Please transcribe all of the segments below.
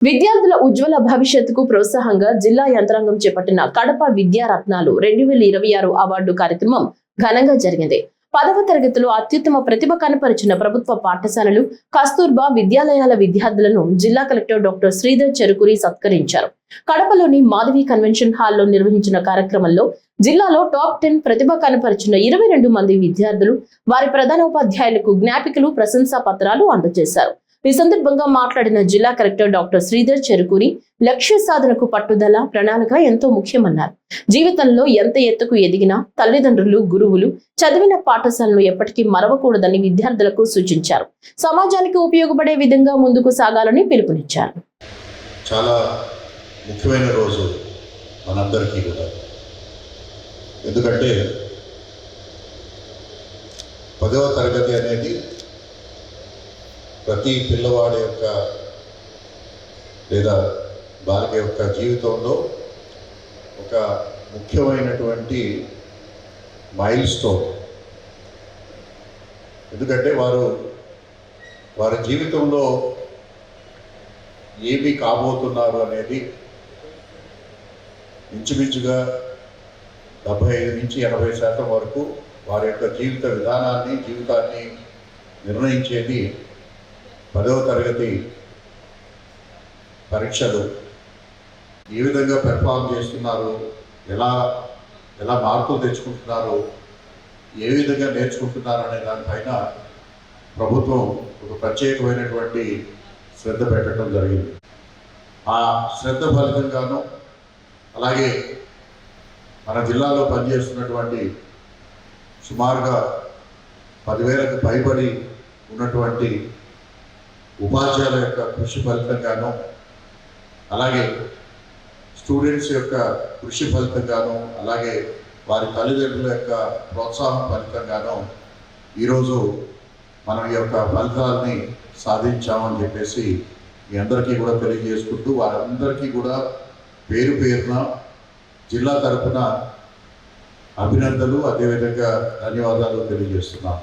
విద్యార్థుల ఉజ్వల భవిష్యత్తుకు ప్రోత్సాహంగా జిల్లా యంత్రాంగం చేపట్టిన కడప విద్యారత్నాలు 2026 అవార్డు కార్యక్రమం ఘనంగా జరిగింది. 10వ తరగతిలో అత్యుత్తమ ప్రతిభ కనపరిచిన ప్రభుత్వ పాఠశాలలు, కస్తూర్బా విద్యాలయాల విద్యార్థులను జిల్లా కలెక్టర్ డాక్టర్ శ్రీధర్ చెరుకూరి సత్కరించారు. కడపలోని మాధవి కన్వెన్షన్ హాల్లో నిర్వహించిన కార్యక్రమంలో జిల్లాలో టాప్ 10 ప్రతిభ కనపరిచిన 22 మంది విద్యార్థులు, వారి ప్రధానోపాధ్యాయులకు జ్ఞాపికలు, ప్రశంసా పత్రాలు అందజేశారు. ఈ సందర్భంగా మాట్లాడిన జిల్లా కలెక్టర్ డాక్టర్ శ్రీధర్ చెరుకూరి, లక్ష్య సాధనకు పట్టుదల, ప్రణాళిక ఎంతో ముఖ్యమన్నారు. జీవితంలో ఎంత ఎత్తుకు ఎదిగినా తల్లిదండ్రులు, గురువులు, చదివిన పాఠశాలను ఎప్పటికీ మరవకూడదని విద్యార్థులకు సూచించారు. సమాజానికి ఉపయోగపడే విధంగా ముందుకు సాగాలని పిలుపునిచ్చారు. చాలా ముఖ్యమైన రోజు మనందరికీ కూడా. ఎందుకంటే 10వ తరగతి అనేది ప్రతి పిల్లవాడి యొక్క లేదా బాలిక యొక్క జీవితంలో ఒక ముఖ్యమైనటువంటి మైల్ స్టోన్. ఎందుకంటే వారి జీవితంలో ఏమి కాబోతున్నారు అనేది ఇంచుమించుగా 75 నుంచి 80% వరకు వారి యొక్క జీవిత విధానాన్ని, జీవితాన్ని నిర్ణయించేది 10వ తరగతి పరీక్షలు. ఏ విధంగా పెర్ఫార్మ్ చేస్తున్నారు, ఎలా మార్కులు తెచ్చుకుంటున్నారు, ఏ విధంగా నేర్చుకుంటున్నారు అనే దానిపైన ప్రభుత్వం ఒక ప్రత్యేకమైనటువంటి శ్రద్ధ పెట్టడం జరిగింది. ఆ శ్రద్ధ ఫలితంగాను, అలాగే మన జిల్లాలో పనిచేస్తున్నటువంటి సుమారుగా 10,000కు పైబడి ఉన్నటువంటి ఉపాధ్యాయుల యొక్క కృషి ఫలితంగాను, అలాగే స్టూడెంట్స్ యొక్క కృషి ఫలితంగాను, అలాగే వారి తల్లిదండ్రుల యొక్క ప్రోత్సాహం ఫలితంగాను ఈరోజు మనం ఈ యొక్క ఫలితాలని సాధించామని చెప్పేసి మీ అందరికీ కూడా తెలియజేసుకుంటూ, వారందరికీ కూడా పేరు పేరున జిల్లా తరఫున అభినందనలు, అదేవిధంగా ధన్యవాదాలు తెలియజేస్తున్నాను.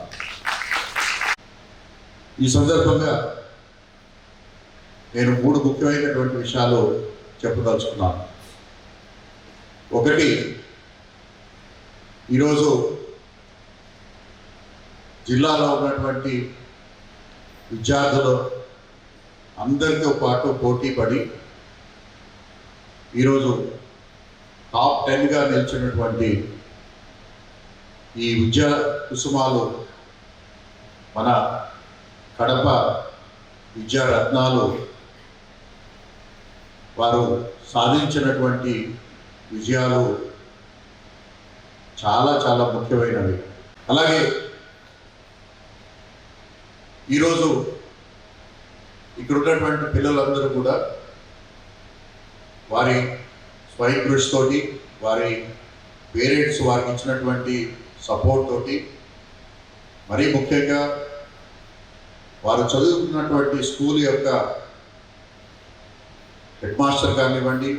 ఈ సందర్భంగా నేను 3 ముఖ్యమైనటువంటి విషయాలు చెప్పదలుచుకున్నాను. ఒకటి, ఈరోజు జిల్లాలో ఉన్నటువంటి విద్యార్థులు అందరితో పాటు పోటీ పడి ఈరోజు టాప్ 10గా నిలిచినటువంటి ఈ విద్యా కుసుమాలు మన కడప విద్యారత్నాలు వారు సాధించినటువంటి విజయాలు చాలా చాలా ముఖ్యమైనవి. అలాగే ఈరోజు ఇక్కడ ఉన్నటువంటి పిల్లలందరూ కూడా వారి స్వయం కృషితోటి, వారి పేరెంట్స్ వారికి ఇచ్చినటువంటి సపోర్ట్ తోటి, మరీ ముఖ్యంగా వారు చదువుతున్నటువంటి స్కూల్ యొక్క హెడ్ మాస్టర్ కానివ్వండి,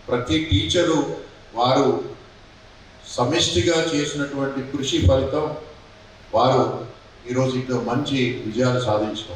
ప్రతి టీచరు వారు సమిష్టిగా చేసినటువంటి కృషి ఫలితం వారు ఈరోజు ఇక్కడ మంచి విజయాలు సాధించారు.